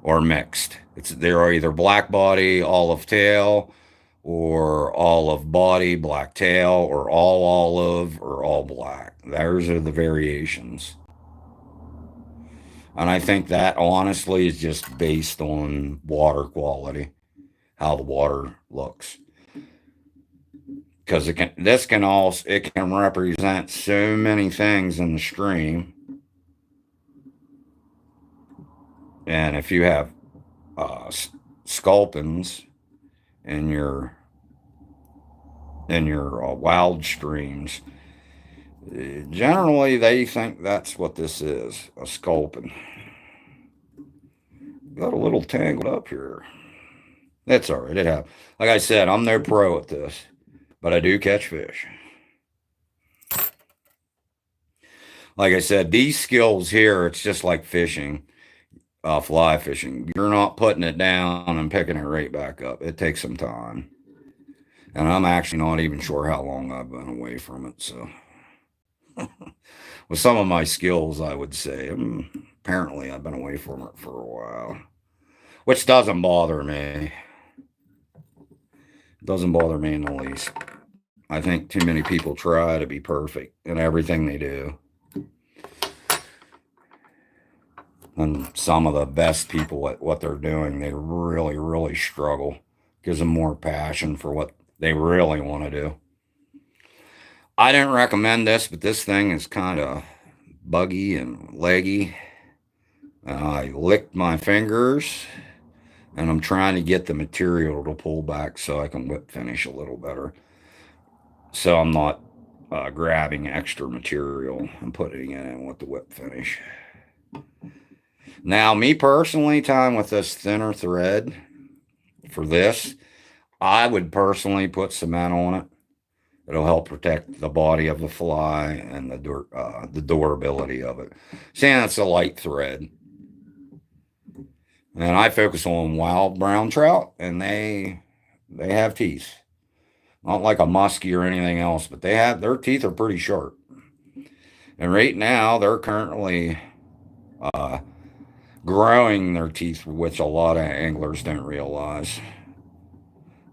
or mixed. They're either black body, olive tail, or olive body, black tail, or all olive, or all black. Those are the variations. And I think that honestly is just based on water quality, how the water looks. Because it can represent so many things in the stream. And if you have sculpins in your wild streams, generally they think that's what this is, a sculpin. Got a little tangled up here. That's all right. It happens. Like I said, I'm no pro at this, but I do catch fish. Like I said, these skills here, it's just like fishing, fly fishing. You're not putting it down and picking it right back up. It takes some time. And I'm actually not even sure how long I've been away from it. So, with some of my skills, I would say, apparently I've been away from it for a while, which doesn't bother me. Doesn't bother me in the least. I think too many people try to be perfect in everything they do. And some of the best people at what they're doing, they really, really struggle. Gives them more passion for what they really want to do. I didn't recommend this, but this thing is kind of buggy and leggy. I licked my fingers, and I'm trying to get the material to pull back so I can whip finish a little better. So I'm not grabbing extra material and putting it in with the whip finish. Now, me personally, tying with this thinner thread for this, I would personally put cement on it. It'll help protect the body of the fly and the durability of it. Saying it's a light thread. And I focus on wild brown trout, and they have teeth. Not like a muskie or anything else, but their teeth are pretty sharp. And right now, they're currently growing their teeth, which a lot of anglers don't realize.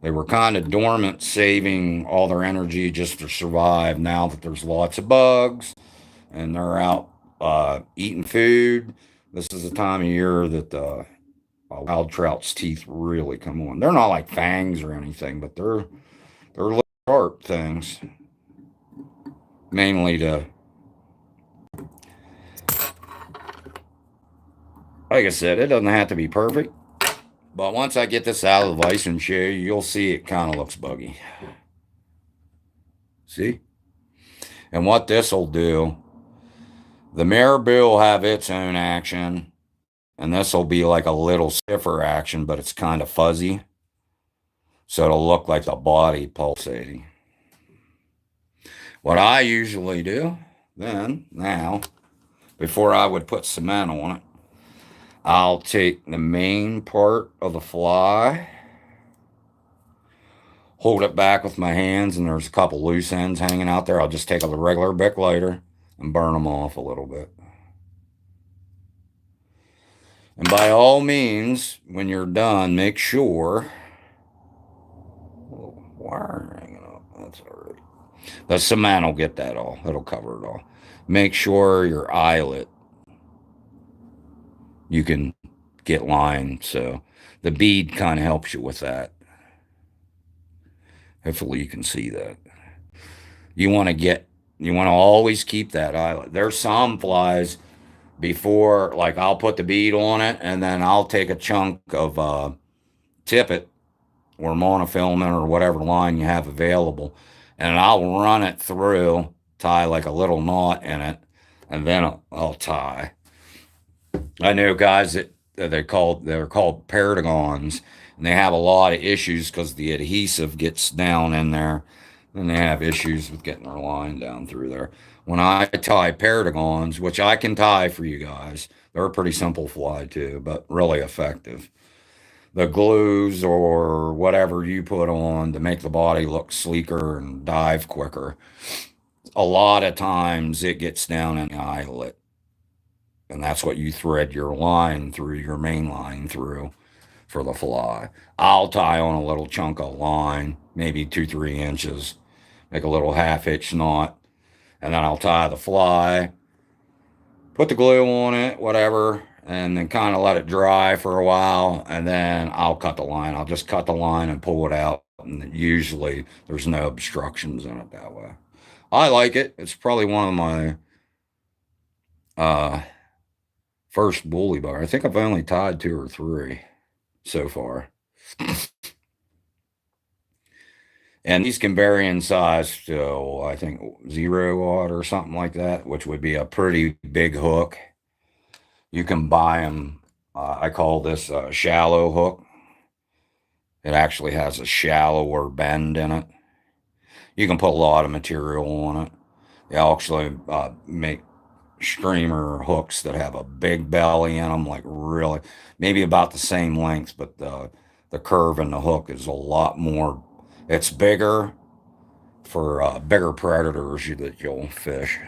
They were kind of dormant, saving all their energy just to survive. Now that there's lots of bugs and they're out eating food, this is the time of year that wild trout's teeth really come on. They're not like fangs or anything, but they're little sharp things, mainly to, like I said, it doesn't have to be perfect. But once I get this out of the vise and show you, you'll see it kind of looks buggy. See? And what this will do, the marabou will have its own action, and this will be like a little stiffer action, but it's kind of fuzzy. So it'll look like the body pulsating. What I usually do then, now, before I would put cement on it, I'll take the main part of the fly, hold it back with my hands, and there's a couple loose ends hanging out there. I'll just take a regular Bic lighter and burn them off a little bit. And by all means, when you're done, make sure, wire hanging up, that's all right. The cement will get that all. It'll cover it all. Make sure your eyelet, you can get lined. So the bead kind of helps you with that. Hopefully you can see that. You want to always keep that eyelet. There's some flies before, like I'll put the bead on it and then I'll take a chunk of tippet or monofilament or whatever line you have available, and I'll run it through, tie like a little knot in it, and then I'll tie. I know guys that they're called paragons, and they have a lot of issues because the adhesive gets down in there. and they have issues with getting their line down through there. When I tie Paragons, which I can tie for you guys, they're a pretty simple fly too, but really effective. The glues or whatever you put on to make the body look sleeker and dive quicker, a lot of times it gets down in the eyelet. And that's what you thread your line through, your main line through for the fly. I'll tie on a little chunk of line, maybe 2, 3 inches, make a little half hitch knot, and then I'll tie the fly, put the glue on it, whatever, and then kind of let it dry for a while, and then I'll cut the line. I'll just cut the line and pull it out, and usually there's no obstructions in it that way. I like it. It's probably one of my uh, first bully bar. I think I've only tied 2 or 3 so far. And these can vary in size to, I think, 0 aught or something like that, which would be a pretty big hook. You can buy them. I call this a shallow hook. It actually has a shallower bend in it. You can put a lot of material on it. They actually make streamer hooks that have a big belly in them, like really, maybe about the same length, but the curve in the hook is a lot more. It's bigger for bigger predators that you'll fish.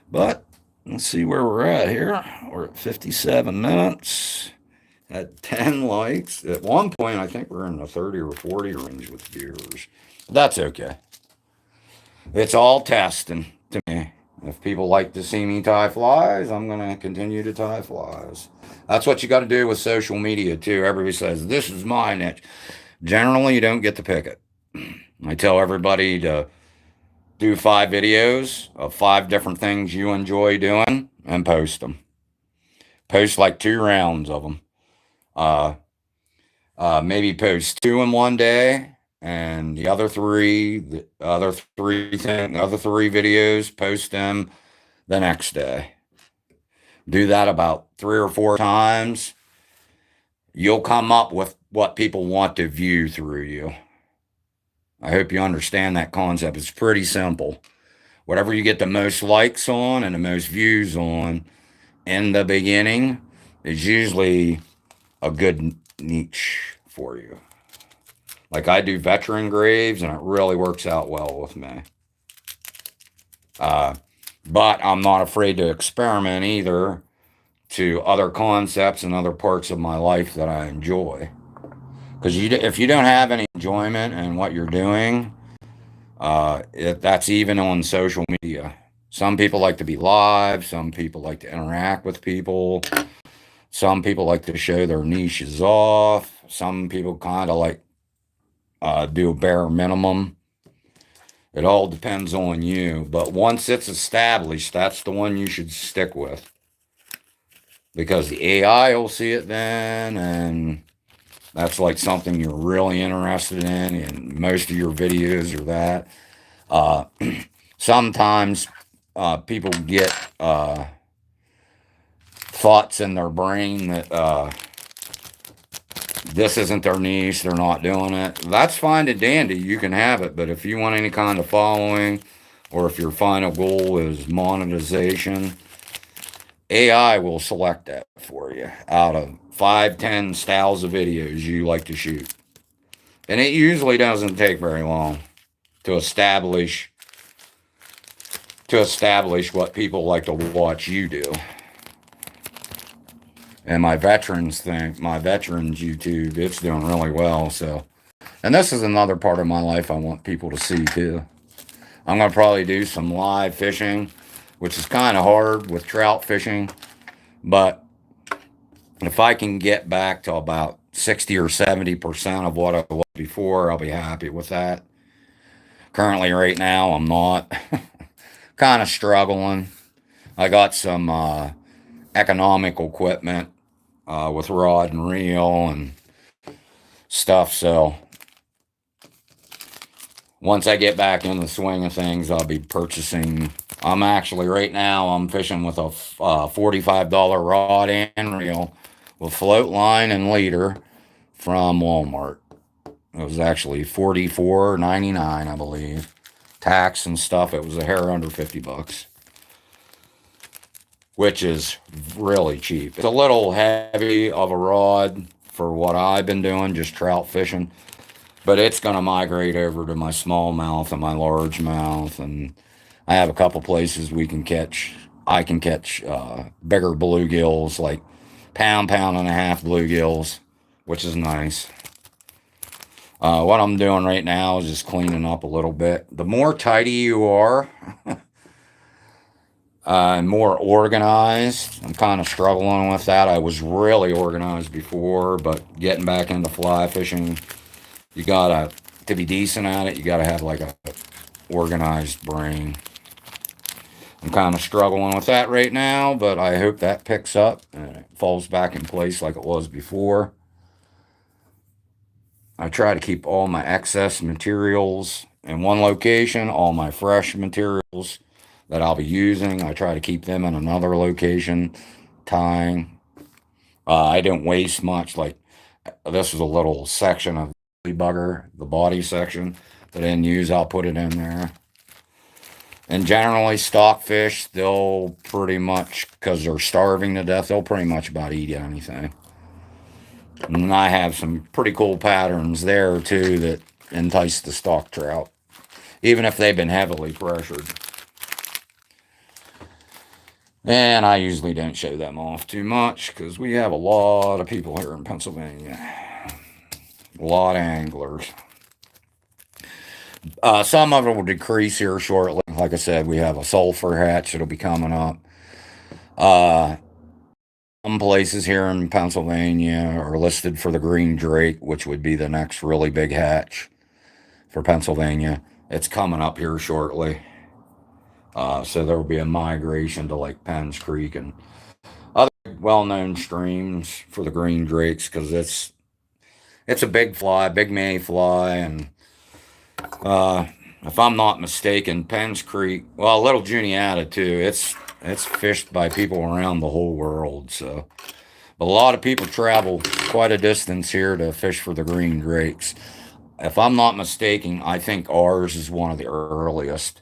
But let's see where we're at here. We're at 57 minutes. At 10 likes. At one point, I think we're in the 30 or 40 range with viewers. That's okay. It's all testing to me. If people like to see me tie flies, I'm going to continue to tie flies. That's what you got to do with social media, too. Everybody says, this is my niche. Generally, you don't get to pick it. I tell everybody to do 5 videos of 5 different things you enjoy doing and post them. Post like 2 rounds of them. Maybe post 2 in one day, and the other three videos, post them the next day. Do that about 3 or 4 times. You'll come up with what people want to view through you. I hope you understand that concept. It's pretty simple. Whatever you get the most likes on and the most views on in the beginning is usually a good niche for you. Like I do veteran graves, and it really works out well with me. But I'm not afraid to experiment either to other concepts and other parts of my life that I enjoy. Because if you don't have any enjoyment in what you're doing, that's even on social media. Some people like to be live. Some people like to interact with people. Some people like to show their niches off. Some people kind of like do a bare minimum. It all depends on you. But once it's established, that's the one you should stick with. Because the AI will see it then, and that's like something you're really interested in, and most of your videos are that. Sometimes people get thoughts in their brain that this isn't their niche, they're not doing it. That's fine and dandy, you can have it, but if you want any kind of following, or if your final goal is monetization, AI will select that for you out of 5-10 styles of videos you like to shoot. And it usually doesn't take very long to establish what people like to watch you do. And my veterans YouTube, it's doing really well. So, and this is another part of my life I want people to see too. I'm going to probably do some live fishing, which is kind of hard with trout fishing. But if I can get back to about 60 or 70% of what I was before, I'll be happy with that. Currently, right now, I'm not. Kind of struggling. I got some economical equipment with rod and reel and stuff. So once I get back in the swing of things, I'll be purchasing. I'm actually right now, I'm fishing with a $45 rod and reel with float line and leader from Walmart. It was actually $44.99, I believe. Tax and stuff, it was a hair under 50 bucks, which is really cheap. It's a little heavy of a rod for what I've been doing, just trout fishing, but it's going to migrate over to my smallmouth and my largemouth, and I have a couple places we can catch. I can catch bigger bluegills, like pound and a half bluegills, which is nice. What I'm doing right now is just cleaning up a little bit. The more tidy you are, and more organized. I'm kind of struggling with that. I was really organized before, but getting back into fly fishing, you gotta, to be decent at it, you gotta have like a organized brain. I'm kind of struggling with that right now, but I hope that picks up and it falls back in place like it was before. I try to keep all my excess materials in one location, all my fresh materials that I'll be using. I try to keep them in another location, tying. I don't waste much. Like this is a little section of bugger, the body section that I didn't use. I'll put it in there. And generally, stockfish, they'll pretty much, because they're starving to death, they'll pretty much about eat anything. And I have some pretty cool patterns there too that entice the stock trout, even if they've been heavily pressured. And I usually don't show them off too much because we have a lot of people here in Pennsylvania. A lot of anglers. Some of it will decrease here shortly. Like I said, we have a sulfur hatch that'll be coming up. Some places here in Pennsylvania are listed for the green drake, which would be the next really big hatch for Pennsylvania. It's coming up here shortly. So there will be a migration to like Penns Creek and other well-known streams for the green drakes because it's a big fly, big mayfly, and if I'm not mistaken, Penns Creek, well, Little Juniata too. It's fished by people around the whole world. So, but a lot of people travel quite a distance here to fish for the green drakes. If I'm not mistaken, I think ours is one of the earliest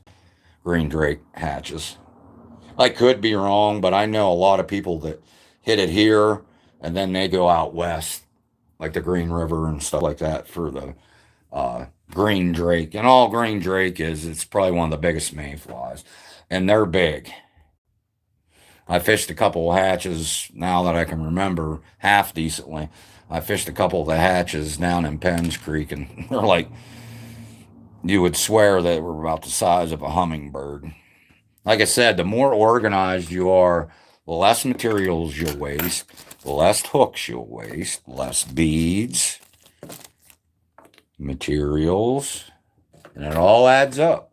green drake hatches. I could be wrong, but I know a lot of people that hit it here and then they go out west, like the Green River and stuff like that, for the green drake. And all green drake is, it's probably one of the biggest mayflies, and they're big. I fished a couple of hatches now that I can remember half decently. I fished a couple of the hatches down in Penns Creek, and they're like, you would swear they were about the size of a hummingbird. Like I said, the more organized you are, the less materials you'll waste, the less hooks you'll waste, less beads, materials, and it all adds up.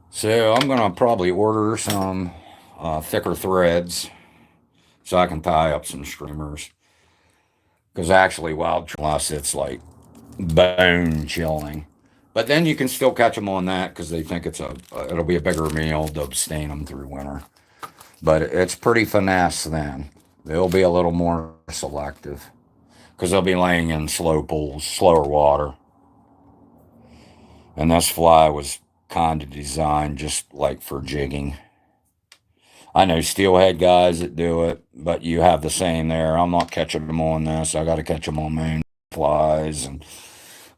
So I'm going to probably order some thicker threads so I can tie up some streamers. Because actually, wild trout, it's like bone chilling. But then you can still catch them on that because they think it'll be a bigger meal to abstain them through winter. But it's pretty finesse then. They'll be a little more selective because they'll be laying in slow pools, slower water. And this fly was kind of designed just like for jigging. I know steelhead guys that do it, but you have the same there. I'm not catching them on this. I got to catch them on main flies,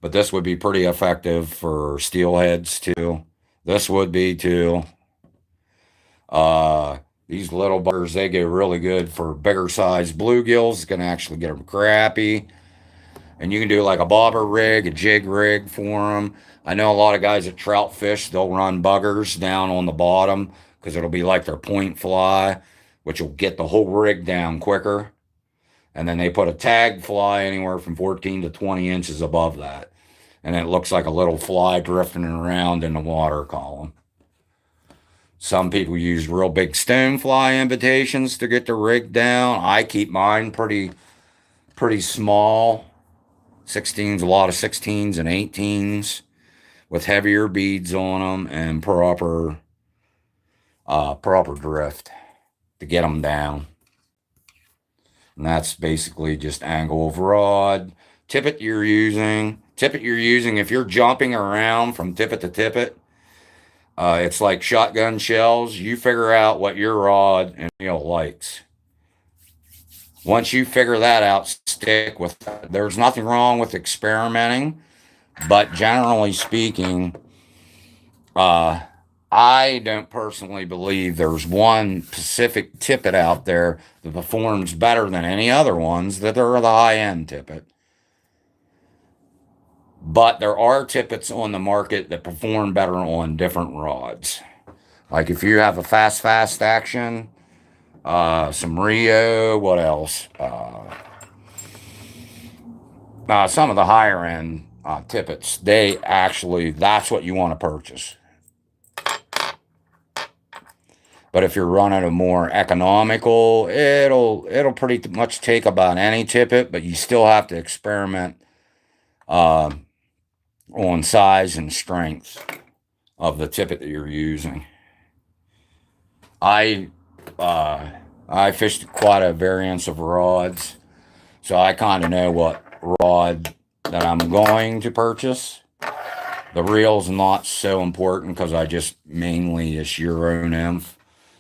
but this would be pretty effective for steelheads too. This would be too. These little buggers, they go really good for bigger size bluegills. It's going to actually get them crappie. And you can do like a bobber rig, a jig rig for them. I know a lot of guys that trout fish, they'll run buggers down on the bottom because it'll be like their point fly, which will get the whole rig down quicker. And then they put a tag fly anywhere from 14 to 20 inches above that. And it looks like a little fly drifting around in the water column. Some people use real big stonefly invitations to get the rig down. I keep mine pretty small. 16s, a lot of 16s and 18s with heavier beads on them and proper drift to get them down. And that's basically just angle of rod, tippet you're using. Tippet you're using, if you're jumping around from tippet to tippet, it's like shotgun shells. You figure out what your rod and reel likes. Once you figure that out, stick with that. There's nothing wrong with experimenting, but generally speaking, uh, I don't personally believe there's one Pacific tippet out there that performs better than any other ones that are the high end tippet. But there are tippets on the market that perform better on different rods. Like if you have a fast action, some Rio, what else? Some of the higher end tippets, that's what you want to purchase. But if you're running a more economical, it'll pretty much take about any tippet, but you still have to experiment on size and strength of the tippet that you're using. I fished quite a variance of rods, so I kind of know what rod that I'm going to purchase. The reel's not so important because I just mainly it's Euro nymph.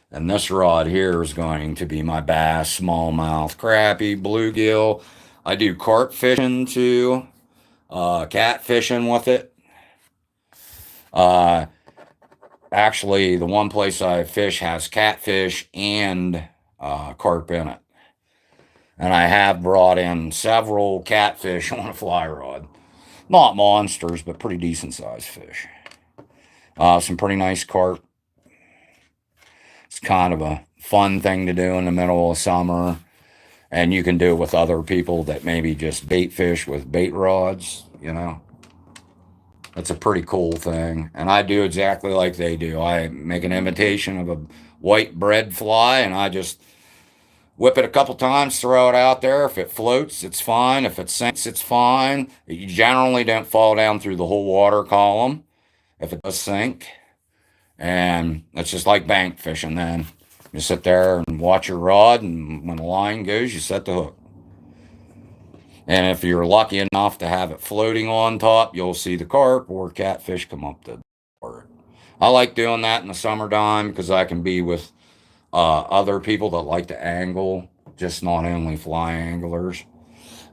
And this rod here is going to be my bass, smallmouth, crappie, bluegill. I do carp fishing too, cat fishing with it. Actually, the one place I fish has catfish and carp in it. And I have brought in several catfish on a fly rod. Not monsters, but pretty decent sized fish. Some pretty nice carp. It's kind of a fun thing to do in the middle of summer. And you can do it with other people that maybe just bait fish with bait rods, you know. That's a pretty cool thing. And I do exactly like they do. I make an imitation of a white bread fly and I just whip it a couple times, throw it out there. If it floats, it's fine. If it sinks, it's fine. You generally don't fall down through the whole water column if it does sink. And it's just like bank fishing then. You sit there and watch your rod, and when the line goes, you set the hook. And if you're lucky enough to have it floating on top, you'll see the carp or catfish come up the part. I like doing that in the summertime because I can be with other people that like to angle, just not only fly anglers.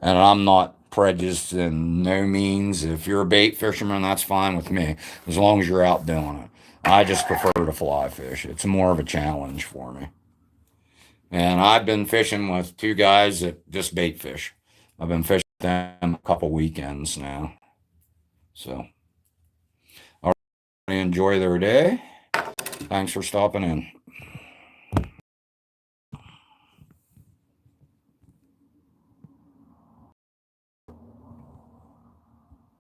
And I'm not prejudiced in no means. If you're a bait fisherman, that's fine with me, as long as you're out doing it. I just prefer to fly fish. It's more of a challenge for me. And I've been fishing with two guys that just bait fish. I've been fishing with them a couple weekends now. So, I enjoy their day. Thanks for stopping in.